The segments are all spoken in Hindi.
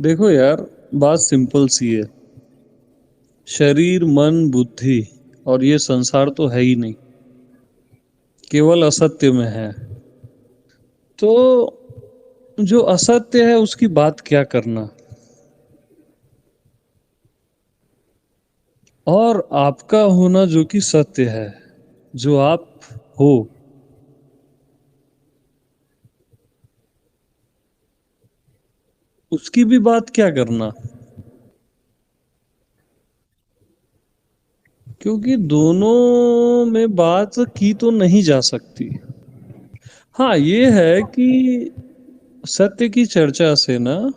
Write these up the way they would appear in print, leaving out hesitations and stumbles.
देखो यार, बात सिंपल सी है। शरीर, मन, बुद्धि और ये संसार तो है ही नहीं, केवल असत्य में है। तो जो असत्य है उसकी बात क्या करना। और आपका होना जो कि सत्य है, जो आप हो, उसकी भी बात क्या करना। क्योंकि दोनों में बात की तो नहीं जा सकती। हाँ, ये है कि सत्य की चर्चा से ना,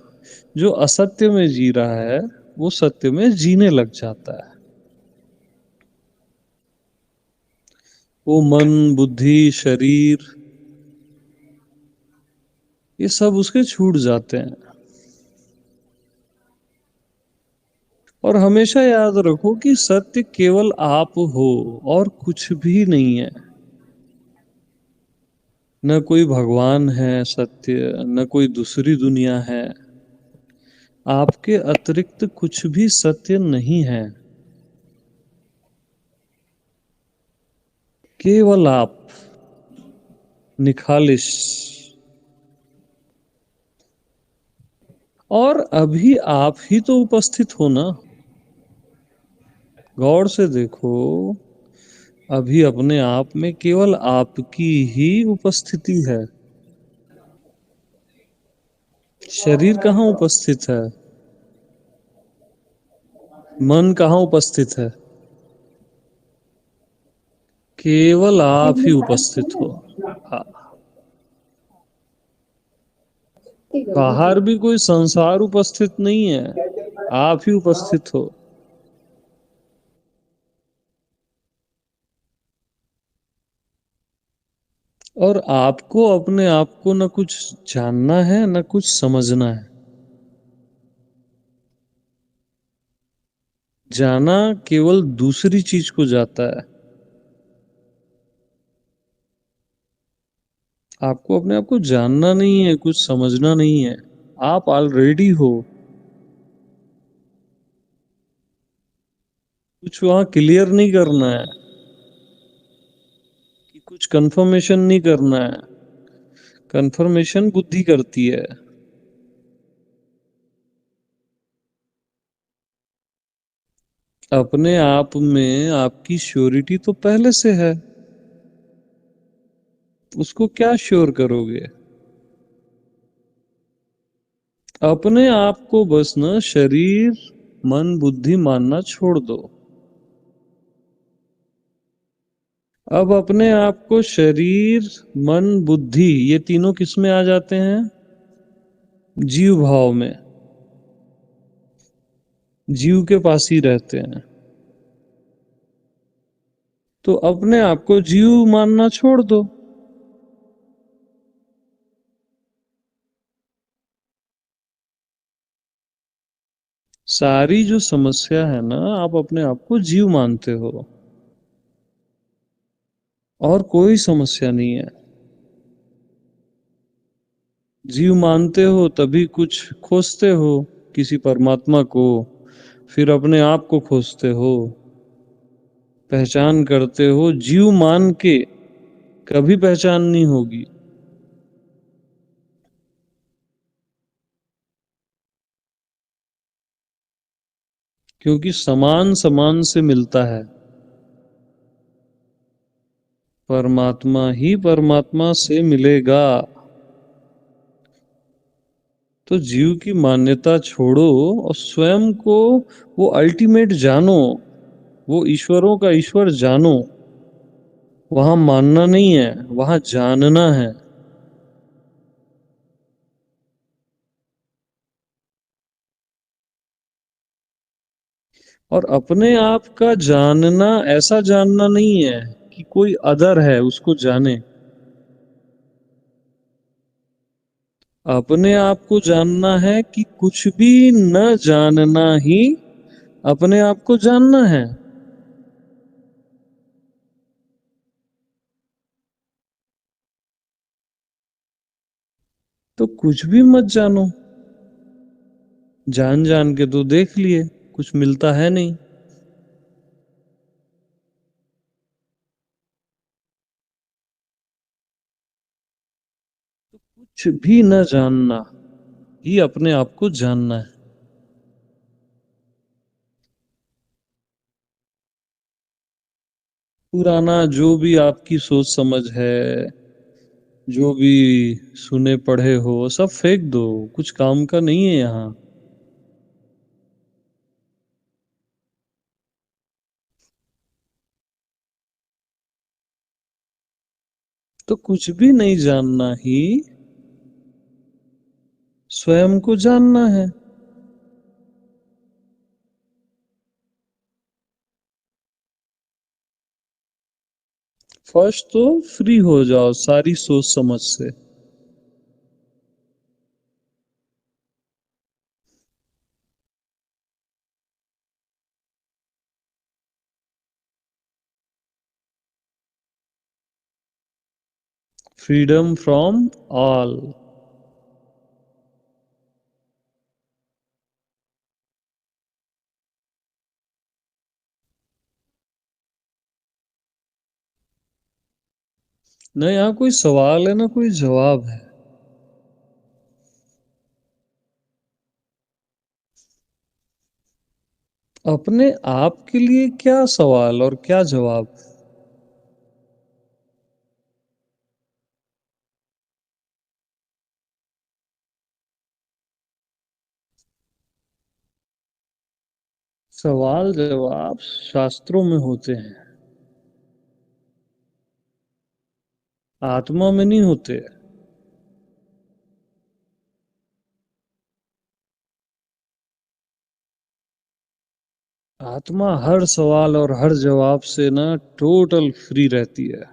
जो असत्य में जी रहा है वो सत्य में जीने लग जाता है। वो मन, बुद्धि, शरीर, ये सब उसके छूट जाते हैं। और हमेशा याद रखो कि सत्य केवल आप हो और कुछ भी नहीं है। न कोई भगवान है सत्य, न कोई दूसरी दुनिया है। आपके अतिरिक्त कुछ भी सत्य नहीं है, केवल आप, निखालिस। और अभी आप ही तो उपस्थित हो ना। गौर से देखो, अभी अपने आप में केवल आपकी ही उपस्थिति है। शरीर कहाँ उपस्थित है? मन कहाँ उपस्थित है? केवल आप ही उपस्थित हो। हाँ, बाहर भी कोई संसार उपस्थित नहीं है, आप ही उपस्थित हो। और आपको अपने आप को न कुछ जानना है न कुछ समझना है। जाना केवल दूसरी चीज को जाता है। आपको अपने आप को जानना नहीं है, कुछ समझना नहीं है। आप ऑलरेडी हो। कुछ वहां क्लियर नहीं करना है, कि कुछ कंफर्मेशन नहीं करना है। कंफर्मेशन बुद्धि करती है। अपने आप में आपकी श्योरिटी तो पहले से है, उसको क्या श्योर करोगे। अपने आप को बस न शरीर, मन, बुद्धि मानना छोड़ दो। अब अपने आप को शरीर, मन, बुद्धि, ये तीनों किस में आ जाते हैं? जीव भाव में। जीव के पास ही रहते हैं। तो अपने आप को जीव मानना छोड़ दो। सारी जो समस्या है ना, आप अपने आप को जीव मानते हो, और कोई समस्या नहीं है। जीव मानते हो तभी कुछ खोजते हो, किसी परमात्मा को, फिर अपने आप को खोजते हो, पहचान करते हो। जीव मान के कभी पहचान नहीं होगी। क्योंकि समान समान से मिलता है। परमात्मा ही परमात्मा से मिलेगा। तो जीव की मान्यता छोड़ो और स्वयं को वो अल्टीमेट जानो, वो ईश्वरों का ईश्वर जानो। वहां मानना नहीं है, वहां जानना है। और अपने आप का जानना ऐसा जानना नहीं है कि कोई अदर है उसको जाने। अपने आप को जानना है कि कुछ भी न जानना ही अपने आप को जानना है। तो कुछ भी मत जानो। जान जान के तो देख लिए, कुछ मिलता है नहीं। कुछ भी न जानना ही अपने आप को जानना है। पुराना जो भी आपकी सोच समझ है, जो भी सुने पढ़े हो, सब फेंक दो, कुछ काम का नहीं है यहाँ। तो कुछ भी नहीं जानना ही स्वयं को जानना है। फर्स्ट तो फ्री हो जाओ सारी सोच समझ से। Freedom from all. न यहाँ कोई सवाल है, ना कोई जवाब है। अपने आप के लिए क्या सवाल और क्या जवाब। सवाल जवाब शास्त्रों में होते हैं, आत्मा में नहीं होते। आत्मा हर सवाल और हर जवाब से ना टोटल फ्री रहती है।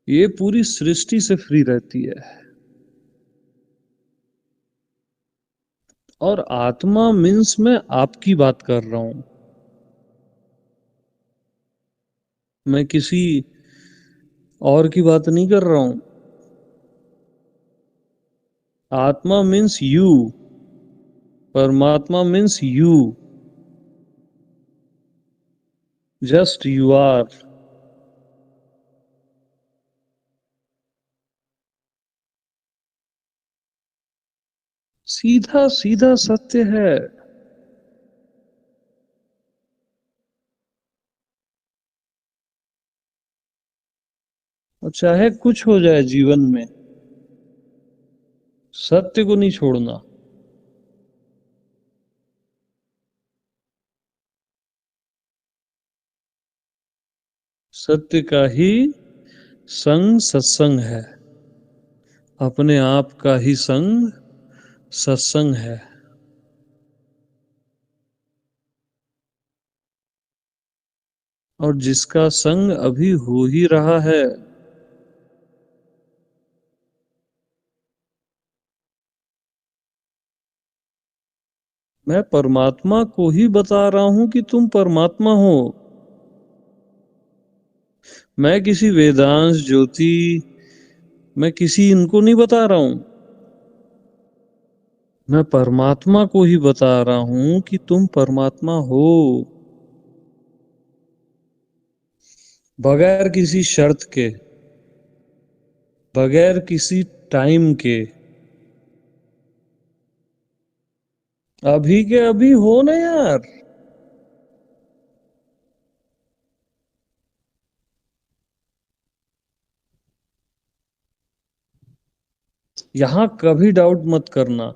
ये पूरी सृष्टि से फ्री रहती है। और आत्मा मीन्स मैं आपकी बात कर रहा हूं। मैं किसी और की बात नहीं कर रहा हूं। Atma means you. Paramatma means you. Just you are. सीधा सीधा सत्य है। और चाहे कुछ हो जाए जीवन में, सत्य को नहीं छोड़ना। सत्य का ही संग सत्संग है। अपने आप का ही संग सत्संग है। और जिसका संग अभी हो ही रहा है, मैं परमात्मा को ही बता रहा हूं कि तुम परमात्मा हो। मैं किसी वेदांश ज्योति, मैं किसी इनको नहीं बता रहा हूं। मैं परमात्मा को ही बता रहा हूं कि तुम परमात्मा हो। बगैर किसी शर्त के, बगैर किसी टाइम के, अभी के अभी हो ना यार। यहां कभी डाउट मत करना।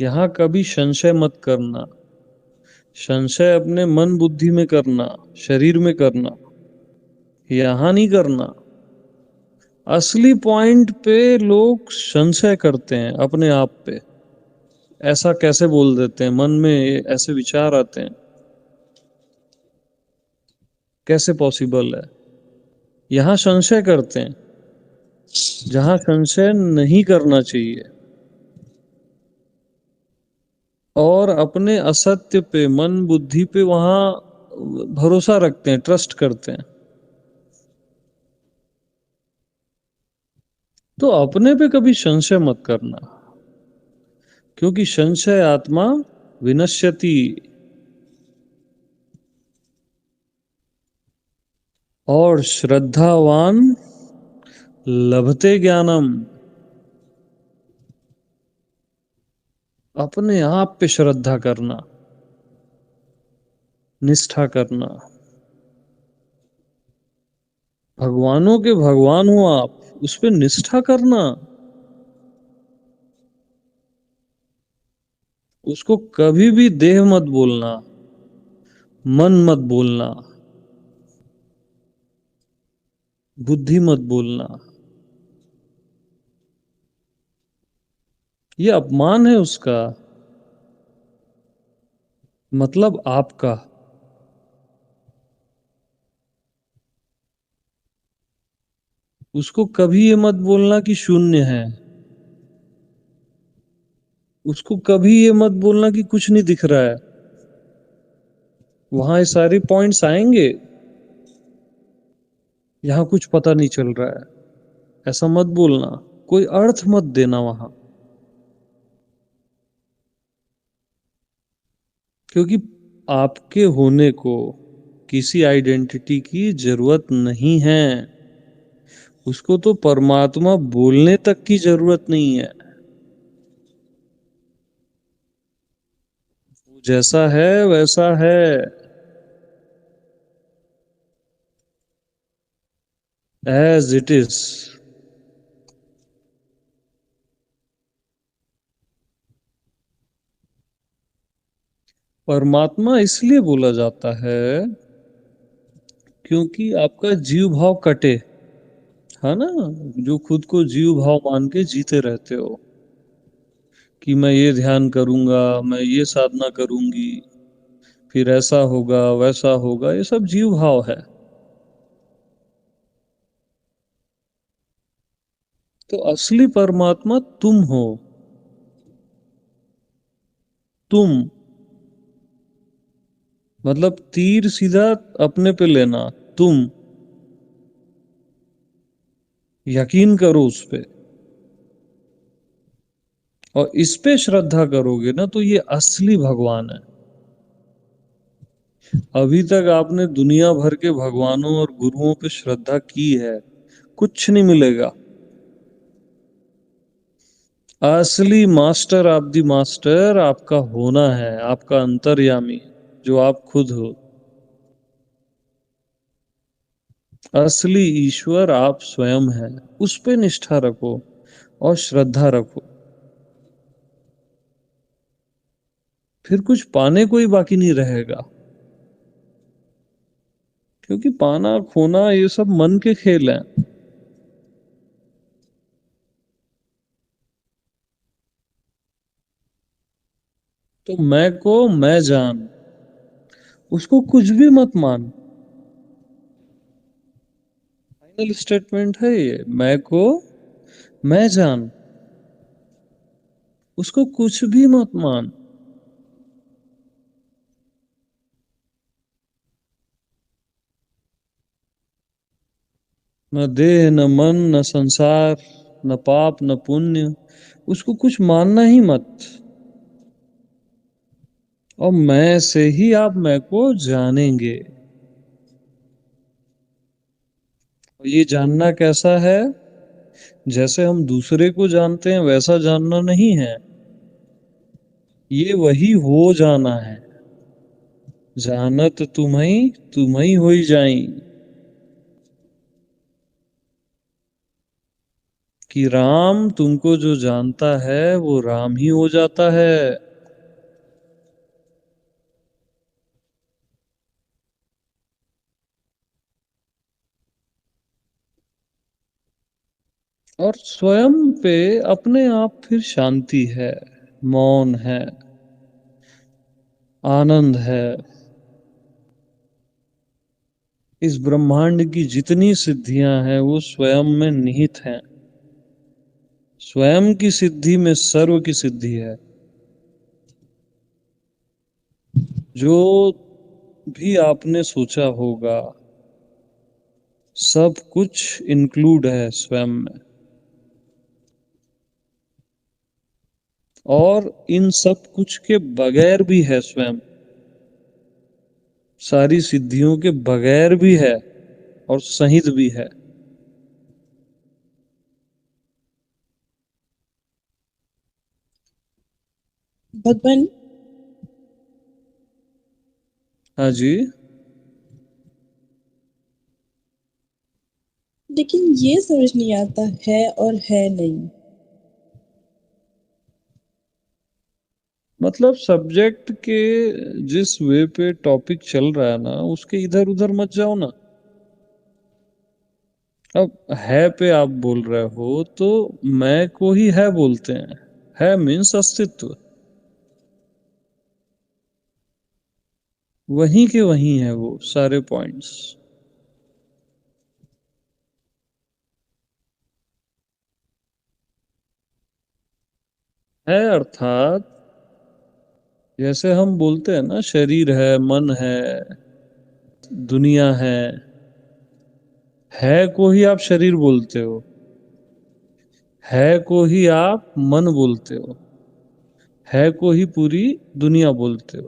यहां कभी संशय मत करना। संशय अपने मन बुद्धि में करना, शरीर में करना, यहां नहीं करना। असली पॉइंट पे लोग संशय करते हैं अपने आप पे। ऐसा कैसे बोल देते हैं, मन में ऐसे विचार आते हैं, कैसे पॉसिबल है। यहां संशय करते हैं जहां संशय नहीं करना चाहिए। और अपने असत्य पे, मन बुद्धि पे वहां भरोसा रखते हैं, ट्रस्ट करते हैं। तो अपने पे कभी संशय मत करना, क्योंकि संशय आत्मा विनश्यति। और श्रद्धावान लभते ज्ञानम। अपने आप पे श्रद्धा करना, निष्ठा करना। भगवानों के भगवान हो आप, उस पे निष्ठा करना। उसको कभी भी देह मत बोलना, मन मत बोलना, बुद्धि मत बोलना। ये अपमान है उसका, मतलब आपका। उसको कभी ये मत बोलना कि शून्य है। उसको कभी ये मत बोलना कि कुछ नहीं दिख रहा है। वहां ये सारे पॉइंट्स आएंगे, यहाँ कुछ पता नहीं चल रहा है, ऐसा मत बोलना। कोई अर्थ मत देना वहां, क्योंकि आपके होने को किसी आइडेंटिटी की जरूरत नहीं है। उसको तो परमात्मा बोलने तक की जरूरत नहीं है। जैसा है वैसा है, एज इट इज। परमात्मा इसलिए बोला जाता है क्योंकि आपका जीव भाव कटे, है ना। जो खुद को जीव भाव मान के जीते रहते हो कि मैं ये ध्यान करूंगा, मैं ये साधना करूंगी, फिर ऐसा होगा वैसा होगा, ये सब जीव भाव है। तो असली परमात्मा तुम हो। तुम मतलब तीर सीधा अपने पे लेना। तुम यकीन करो उस पे, और इस पे श्रद्धा करोगे ना, तो ये असली भगवान है। अभी तक आपने दुनिया भर के भगवानों और गुरुओं पे श्रद्धा की है, कुछ नहीं मिलेगा। असली मास्टर ऑफ द मास्टर आपका होना है, आपका अंतर्यामी, जो आप खुद हो। असली ईश्वर आप स्वयं है। उस पे निष्ठा रखो और श्रद्धा रखो, फिर कुछ पाने को ही बाकी नहीं रहेगा। क्योंकि पाना खोना ये सब मन के खेल हैं। तो मैं को मैं जान, उसको कुछ भी मत मान। फाइनल स्टेटमेंट है ये, मैं को मैं जान, उसको कुछ भी मत मान। न देह न मन न संसार, न पाप न पुण्य, उसको कुछ मानना ही मत। और मैं से ही आप मैं को जानेंगे। और ये जानना कैसा है? जैसे हम दूसरे को जानते हैं वैसा जानना नहीं है। ये वही हो जाना है। जानत तुम्ही होई जाई। कि राम तुमको जो जानता है वो राम ही हो जाता है। और स्वयं पे अपने आप फिर शांति है, मौन है, आनंद है। इस ब्रह्मांड की जितनी सिद्धियां हैं वो स्वयं में निहित हैं। स्वयं की सिद्धि में सर्व की सिद्धि है। जो भी आपने सोचा होगा, सब कुछ इंक्लूड है स्वयं में। और इन सब कुछ के बगैर भी है स्वयं, सारी सिद्धियों के बगैर भी है और सहित भी है। भगवान। हाँ जी। लेकिन ये समझ नहीं आता है और है नहीं। मतलब सब्जेक्ट के जिस वे पे टॉपिक चल रहा है ना, उसके इधर उधर मत जाओ ना। अब है पे आप बोल रहे हो तो मैं को ही है बोलते हैं। है मीन्स अस्तित्व, वहीं के वहीं है वो सारे पॉइंट्स। है अर्थात जैसे हम बोलते हैं ना, शरीर है, मन है, दुनिया है को ही आप शरीर बोलते हो, है को ही आप मन बोलते हो, है को ही पूरी दुनिया बोलते हो।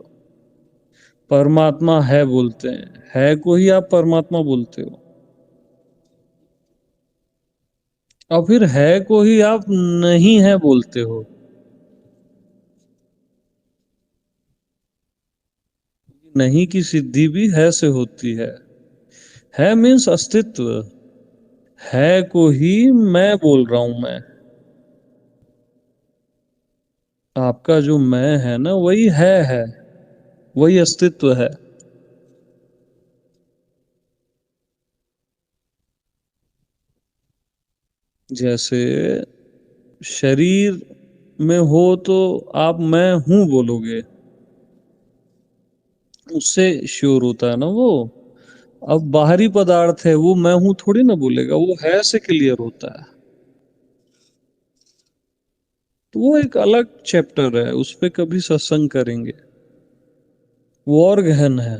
परमात्मा है बोलते हैं, है को ही आप परमात्मा बोलते हो। और फिर है को ही आप नहीं है बोलते हो। नहीं की सिद्धि भी है से होती है मीन्स अस्तित्व। है को ही मैं बोल रहा हूं मैं। आपका जो मैं है ना, वही है, वही अस्तित्व है। जैसे शरीर में हो तो आप मैं हूं बोलोगे, उससे श्योर होता है ना वो। अब बाहरी पदार्थ है, वो मैं हूं थोड़ी ना बोलेगा, वो है से क्लियर होता है। तो वो एक अलग चैप्टर है, उस पे कभी सत्संग करेंगे, वो और गहन है।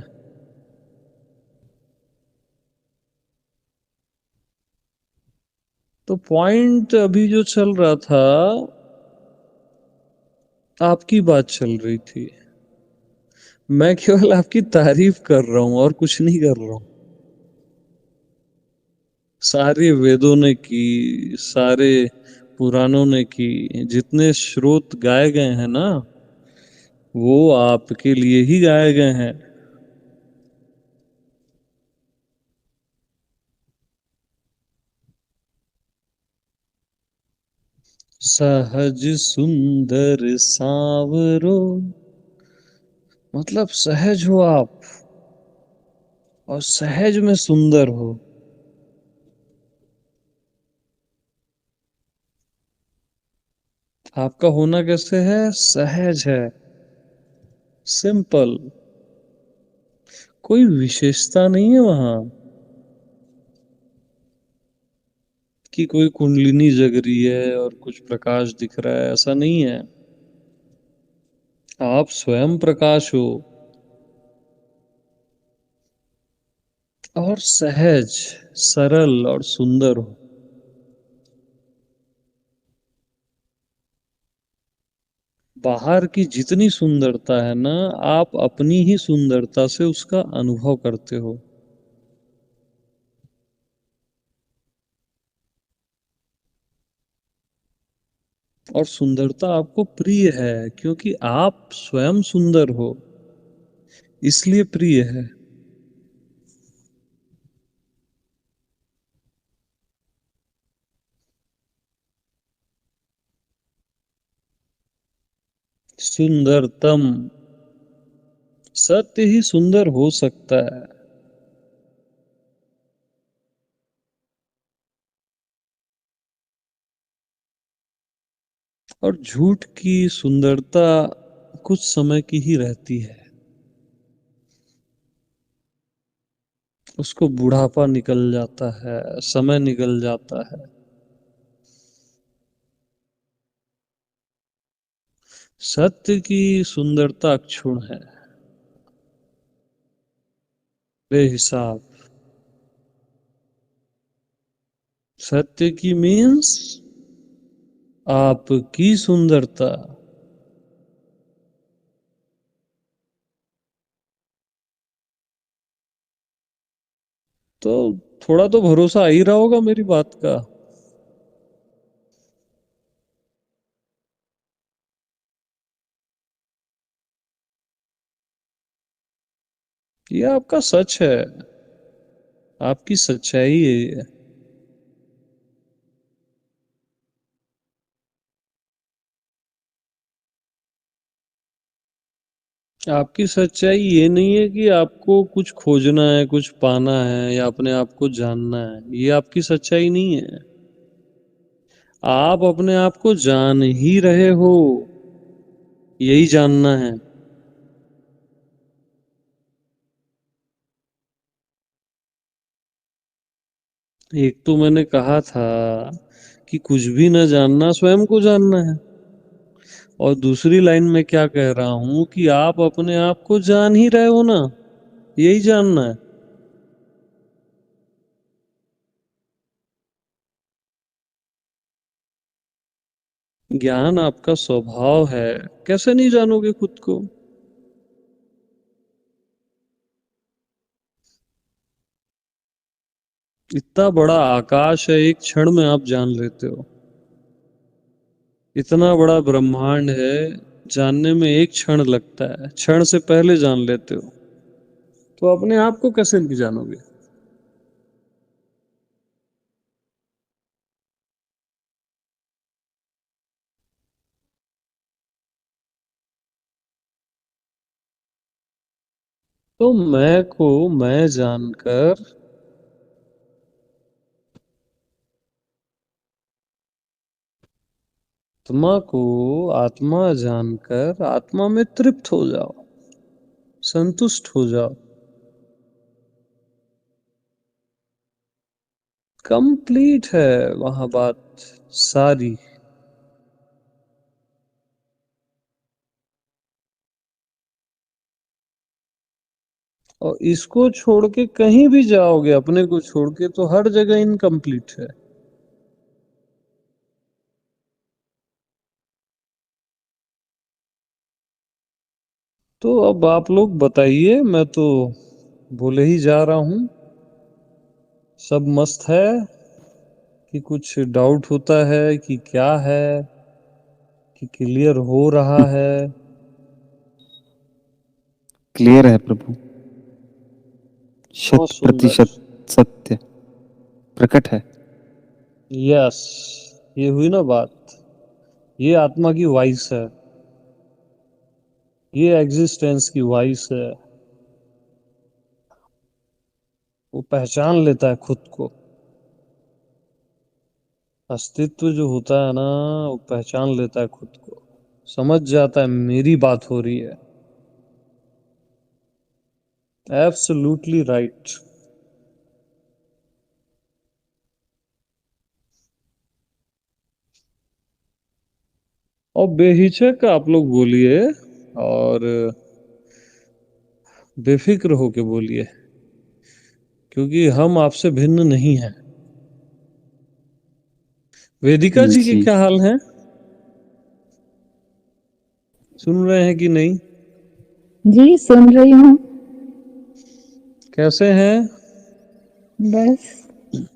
तो पॉइंट अभी जो चल रहा था, आपकी बात चल रही थी, मैं केवल आपकी तारीफ कर रहा हूं और कुछ नहीं कर रहा हूं। सारे वेदों ने की, सारे पुराणों ने की, जितने स्रोत गाए गए हैं ना, वो आपके लिए ही गाए गए हैं। सहज सुंदर सांवरो, मतलब सहज हो आप और सहज में सुंदर हो। आपका होना कैसे है? सहज है, सिंपल, कोई विशेषता नहीं है वहां कि कोई कुंडलिनी जग रही है और कुछ प्रकाश दिख रहा है, ऐसा नहीं है। आप स्वयं प्रकाश हो और सहज, सरल और सुंदर हो। बाहर की जितनी सुंदरता है ना, आप अपनी ही सुंदरता से उसका अनुभव करते हो। और सुंदरता आपको प्रिय है क्योंकि आप स्वयं सुंदर हो, इसलिए प्रिय है। सुंदरतम, सत्य ही सुंदर हो सकता है। और झूठ की सुंदरता कुछ समय की ही रहती है, उसको बुढ़ापा निकल जाता है, समय निकल जाता है। सत्य की सुंदरता अक्षुण है, बेहिसाब। सत्य की मीन्स आपकी सुंदरता, तो थोड़ा तो भरोसा आ ही रहा होगा मेरी बात का। ये आपका सच है, आपकी सच्चाई है ये। आपकी सच्चाई ये नहीं है कि आपको कुछ खोजना है, कुछ पाना है या अपने आप को जानना है। ये आपकी सच्चाई नहीं है। आप अपने आप को जान ही रहे हो, यही जानना है। एक तो मैंने कहा था कि कुछ भी न जानना स्वयं को जानना है, और दूसरी लाइन में क्या कह रहा हूं कि आप अपने आप को जान ही रहे हो ना, यही जानना है। ज्ञान आपका स्वभाव है, कैसे नहीं जानोगे खुद को। इतना बड़ा आकाश है, एक क्षण में आप जान लेते हो। इतना बड़ा ब्रह्मांड है, जानने में एक क्षण लगता है, क्षण से पहले जान लेते हो। तो अपने आप को कैसे नहीं जानोगे। तो मैं को मैं जानकर, आत्मा को आत्मा जानकर आत्मा में तृप्त हो जाओ, संतुष्ट हो जाओ। कंप्लीट है वहां बात सारी। और इसको छोड़ के कहीं भी जाओगे, अपने को छोड़ के, तो हर जगह इनकम्प्लीट है। तो अब आप लोग बताइए, मैं तो बोले ही जा रहा हूं। सब मस्त है कि कुछ डाउट होता है कि क्या है, कि क्लियर हो रहा है। क्लियर है प्रभु, बहुत शत सुंदर। प्रतिशत सत्य प्रकट है। यस, ये हुई ना बात। ये आत्मा की वॉइस है, ये एग्जिस्टेंस की वॉइस है। वो पहचान लेता है खुद को। अस्तित्व जो होता है ना, वो पहचान लेता है खुद को, समझ जाता है मेरी बात हो रही है। Absolutely right. और बेहिचक आप लोग बोलिए, और बेफिक्र होके बोलिए, क्योंकि हम आपसे भिन्न नहीं हैं। वेदिका जी के जी, क्या हाल है, सुन रहे हैं कि नहीं। जी सुन रही हूँ। कैसे हैं। बस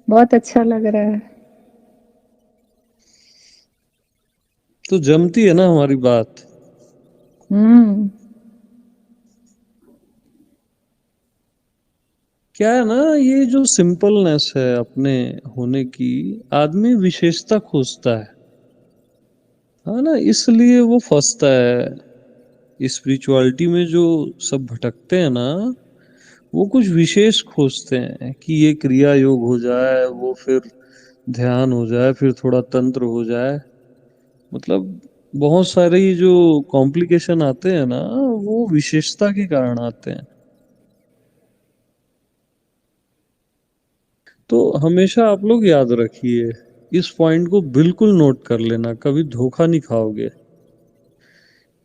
बहुत अच्छा लग रहा है। तो जमती है ना हमारी बात। हम्म। क्या है ना, ये जो सिंपलनेस है अपने होने की, आदमी विशेषता खोजता है ना, इसलिए वो फंसता है। स्पिरिचुअलिटी में जो सब भटकते हैं ना, वो कुछ विशेष खोजते हैं कि ये क्रिया योग हो जाए, वो फिर ध्यान हो जाए, फिर थोड़ा तंत्र हो जाए। मतलब बहुत सारे ये जो कॉम्प्लिकेशन आते हैं ना, वो विशेषता के कारण आते हैं। तो हमेशा आप लोग याद रखिए, इस पॉइंट को बिल्कुल नोट कर लेना, कभी धोखा नहीं खाओगे।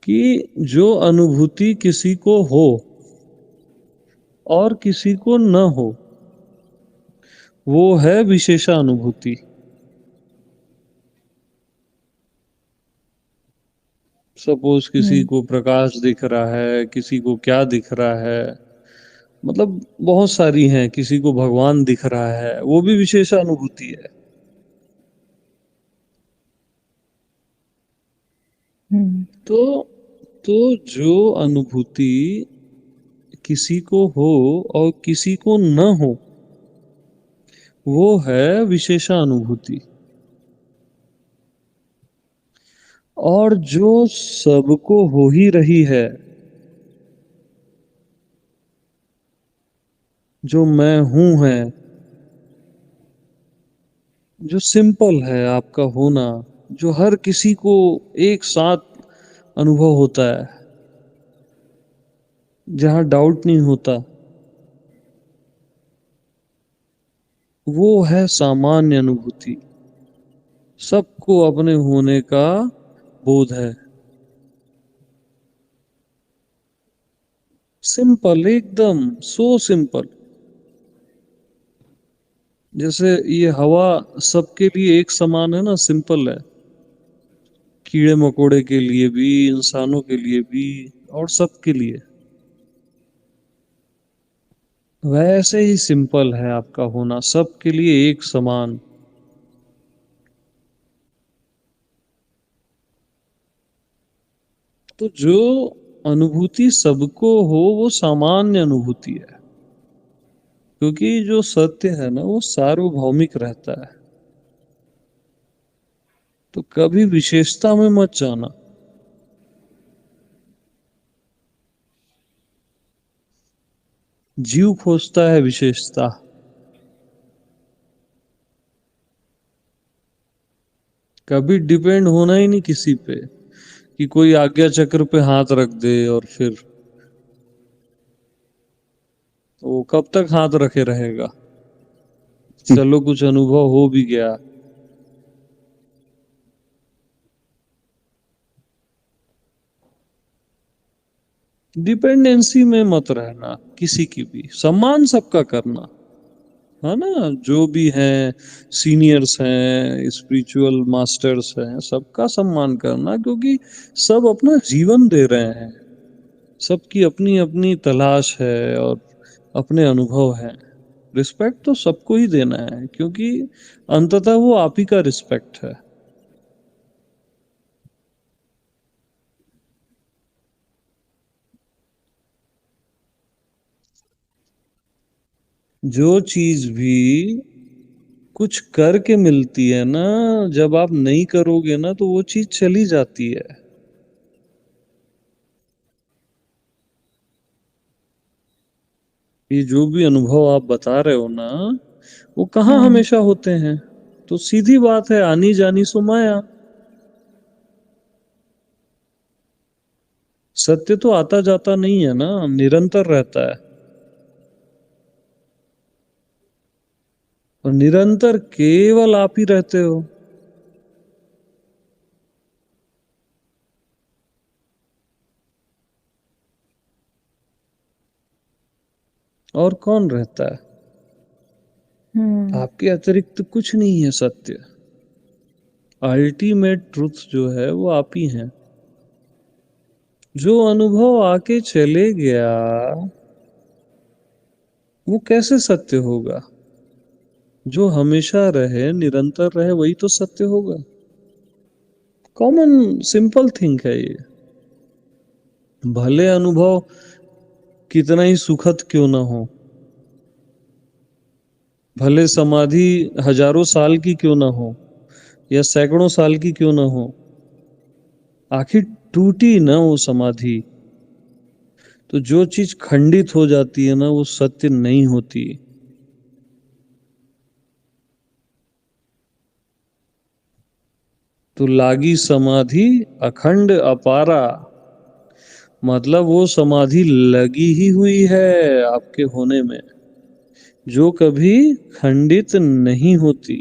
कि जो अनुभूति किसी को हो और किसी को न हो, वो है विशेषानुभूति। सपोज किसी हम्म। को प्रकाश दिख रहा है, किसी को क्या दिख रहा है, मतलब बहुत सारी हैं, किसी को भगवान दिख रहा है, वो भी विशेषानुभूति है। तो तो जो अनुभूति किसी को हो और किसी को न हो, वो है विशेषानुभूति। और जो सबको हो ही रही है, जो मैं हूं है, जो सिंपल है आपका होना, जो हर किसी को एक साथ अनुभव होता है, जहां डाउट नहीं होता, वो है सामान्य अनुभूति। सबको अपने होने का बोध है। सिंपल, एकदम सो सिंपल। जैसे ये हवा सबके लिए एक समान है ना, सिंपल है। कीड़े मकोड़े के लिए भी, इंसानों के लिए भी, और सबके लिए। वैसे ही सिंपल है आपका होना, सबके लिए एक समान। तो जो अनुभूति सबको हो, वो सामान्य अनुभूति है। क्योंकि जो सत्य है ना, वो सार्वभौमिक रहता है। तो कभी विशेषता में मत जाना। जीव खोजता है विशेषता। कभी डिपेंड होना ही नहीं किसी पे, कि कोई आज्ञा चक्र पे हाथ रख दे और फिर वो कब तक हाथ रखे रहेगा। चलो कुछ अनुभव हो भी गया। डिपेंडेंसी में मत रहना किसी की भी, सम्मान सबका करना है ना। जो भी हैं, सीनियर्स हैं, स्पिरिचुअल मास्टर्स हैं, सबका सम्मान करना, क्योंकि सब अपना जीवन दे रहे हैं। सबकी अपनी अपनी तलाश है और अपने अनुभव हैं। रिस्पेक्ट तो सबको ही देना है, क्योंकि अंततः वो आप ही का रिस्पेक्ट है। जो चीज भी कुछ करके मिलती है ना, जब आप नहीं करोगे ना, तो वो चीज चली जाती है। ये जो भी अनुभव आप बता रहे हो ना, वो कहाँ हमेशा होते हैं। तो सीधी बात है, आनी जानी सो माया। सत्य तो आता जाता नहीं है ना, निरंतर रहता है। और निरंतर केवल आप ही रहते हो। और कौन रहता है? आपके अतिरिक्त कुछ नहीं है सत्य। अल्टीमेट ट्रुथ जो है वो आप ही हैं। जो अनुभव आके चले गया, वो कैसे सत्य होगा? जो हमेशा रहे, निरंतर रहे, वही तो सत्य होगा। कॉमन सिंपल थिंग है ये। भले अनुभव कितना ही सुखद क्यों ना हो, भले समाधि हजारों साल की क्यों ना हो या सैकड़ों साल की क्यों ना हो, आखिर टूटी ना वो समाधि। तो जो चीज खंडित हो जाती है ना, वो सत्य नहीं होती। तो लागी समाधि अखंड अपारा, मतलब वो समाधि लगी ही हुई है आपके होने में, जो कभी खंडित नहीं होती।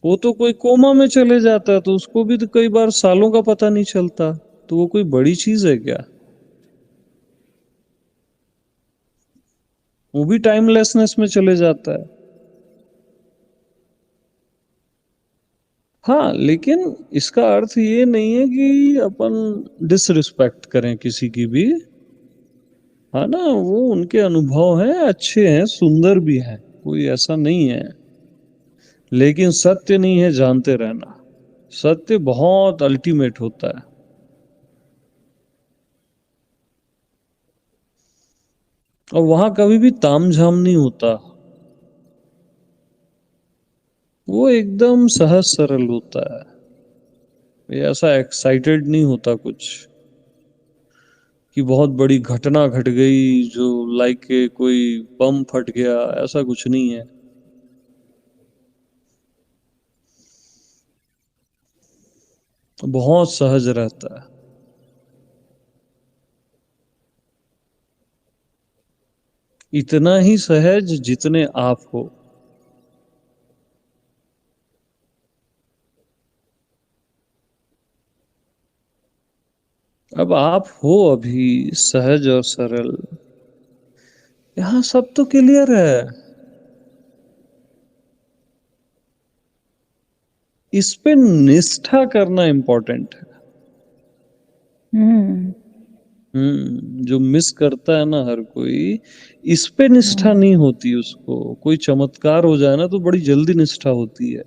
वो तो कोई कोमा में चले जाता है, तो उसको भी तो कई बार सालों का पता नहीं चलता। तो वो कोई बड़ी चीज है क्या? वो भी टाइमलेसनेस में चले जाता है। हाँ, लेकिन इसका अर्थ ये नहीं है कि अपन डिसरिस्पेक्ट करें किसी की भी, है ना। वो उनके अनुभव हैं, अच्छे हैं, सुंदर भी हैं, कोई ऐसा नहीं है। लेकिन सत्य नहीं है जानते रहना। सत्य बहुत अल्टीमेट होता है। और वहां कभी भी तामझाम नहीं होता। वो एकदम सहज सरल होता है। ये ऐसा एक्साइटेड नहीं होता कुछ कि बहुत बड़ी घटना घट गई जो लाइक के कोई बम फट गया, ऐसा कुछ नहीं है। बहुत सहज रहता है। इतना ही सहज जितने आप हो। अब आप हो अभी सहज और सरल, यहाँ सब तो क्लियर है। इस पे निष्ठा करना इंपॉर्टेंट है। हम्म। जो मिस करता है ना हर कोई, इस पे निष्ठा हम्म। नहीं होती उसको। कोई चमत्कार हो जाए ना तो बड़ी जल्दी निष्ठा होती है।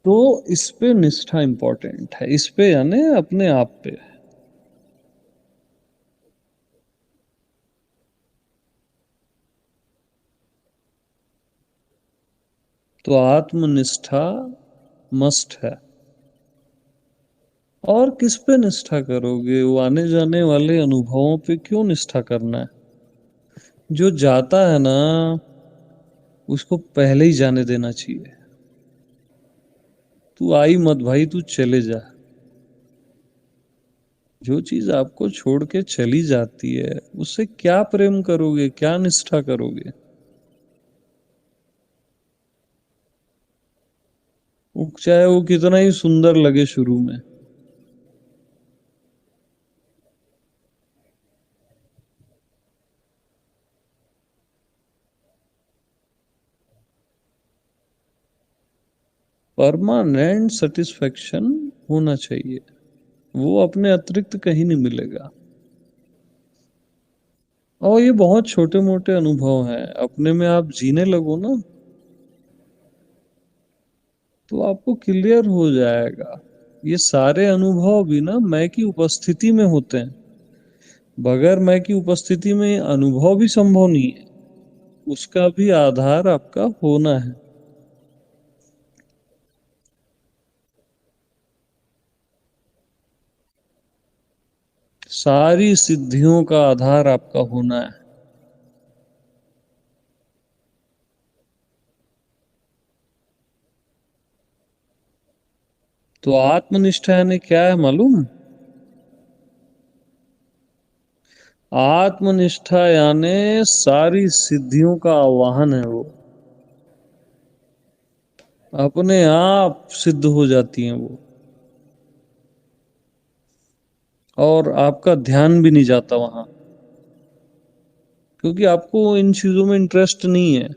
तो इस पे निष्ठा इंपॉर्टेंट है, इस पे यानी अपने आप पे। तो आत्मनिष्ठा मस्ट है। और किस पे निष्ठा करोगे? वो आने जाने वाले अनुभवों पे क्यों निष्ठा करना है? जो जाता है ना उसको पहले ही जाने देना चाहिए। तू आई मत भाई, तू चले जा। जो चीज आपको छोड़ के चली जाती है उससे क्या प्रेम करोगे, क्या निष्ठा करोगे? वो चाहे वो कितना ही सुंदर लगे शुरू में। परमानेंट सेटिस्फेक्शन होना चाहिए। वो अपने अतिरिक्त कहीं नहीं मिलेगा। और ये बहुत छोटे मोटे अनुभव हैं, अपने में आप जीने लगो ना तो आपको क्लियर हो जाएगा। ये सारे अनुभव भी ना मैं की उपस्थिति में होते हैं। बगैर मैं की उपस्थिति में अनुभव भी संभव नहीं है। उसका भी आधार आपका होना है। सारी सिद्धियों का आधार आपका होना है। तो आत्मनिष्ठा यानी क्या है मालूम? आत्मनिष्ठा यानी सारी सिद्धियों का आवाहन है। वो अपने आप सिद्ध हो जाती हैं वो। और आपका ध्यान भी नहीं जाता वहां, क्योंकि आपको इन चीजों में इंटरेस्ट नहीं है।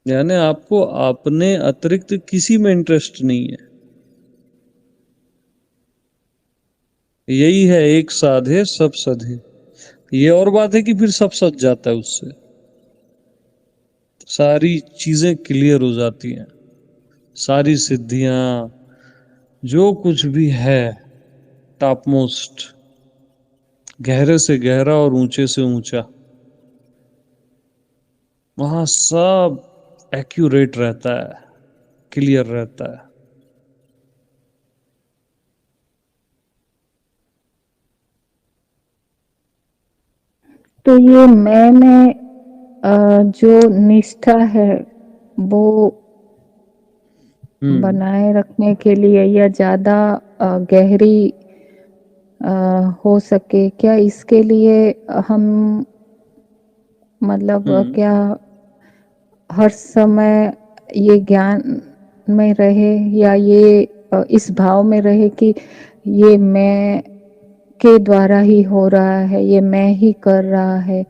यानी आपको अपने अतिरिक्त किसी में इंटरेस्ट नहीं है। यही है एक साधे सब सधे। ये और बात है कि फिर सब सज जाता है उससे। सारी चीजें क्लियर हो जाती हैं। सारी सिद्धियां, जो कुछ भी है टॉप मोस्ट, गहरे से गहरा और ऊंचे से ऊंचा, वहां सब एक्यूरेट रहता है, क्लियर रहता है। तो ये मैं में जो निष्ठा है वो बनाए रखने के लिए या ज्यादा गहरी हो सके क्या, इसके लिए हम मतलब क्या हर समय ये ज्ञान में रहे या ये इस भाव में रहे कि ये मैं के द्वारा ही हो रहा है, ये मैं ही कर रहा है,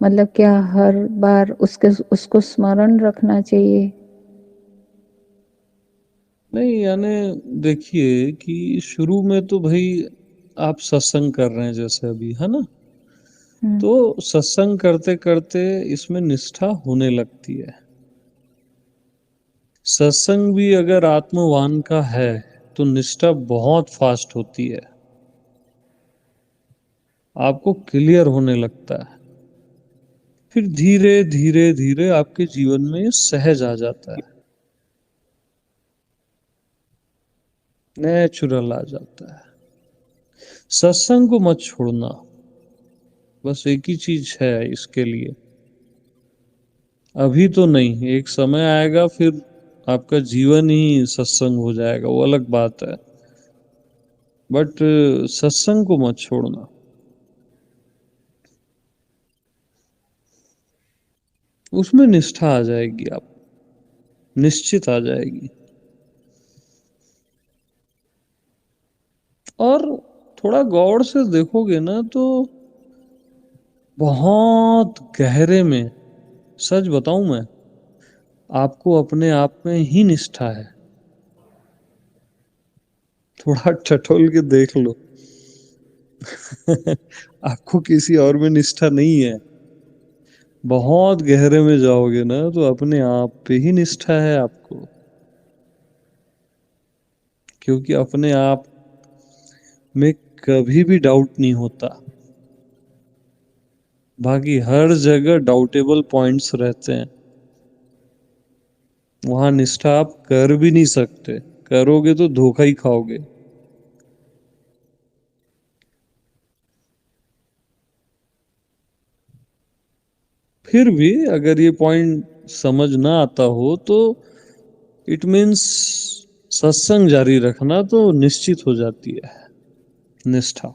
मतलब क्या हर बार उसको स्मरण रखना चाहिए? नहीं, यानी देखिए कि शुरू में तो भाई आप सत्संग कर रहे हैं जैसे अभी, है ना, तो सत्संग करते करते इसमें निष्ठा होने लगती है। सत्संग भी अगर आत्मवान का है तो निष्ठा बहुत फास्ट होती है, आपको क्लियर होने लगता है। फिर धीरे धीरे धीरे आपके जीवन में सहज आ जाता है, नेचुरल आ जाता है। सत्संग को मत छोड़ना, बस एक ही चीज है इसके लिए, अभी तो नहीं, एक समय आएगा फिर आपका जीवन ही सत्संग हो जाएगा, वो अलग बात है, बट सत्संग को मत छोड़ना। उसमें निष्ठा आ जाएगी, आप निश्चित आ जाएगी। और थोड़ा गौर से देखोगे ना तो बहुत गहरे में, सच बताऊं मैं, आपको अपने आप में ही निष्ठा है। थोड़ा टटोल के देख लो आपको किसी और में निष्ठा नहीं है। बहुत गहरे में जाओगे ना तो अपने आप पे ही निष्ठा है आपको, क्योंकि अपने आप में कभी भी डाउट नहीं होता। बाकी हर जगह डाउटेबल पॉइंट्स रहते हैं, वहां निष्ठा आप कर भी नहीं सकते, करोगे तो धोखा ही खाओगे। फिर भी अगर ये पॉइंट समझ ना आता हो तो इट मीन्स सत्संग जारी रखना तो निश्चित हो जाती है निष्ठा।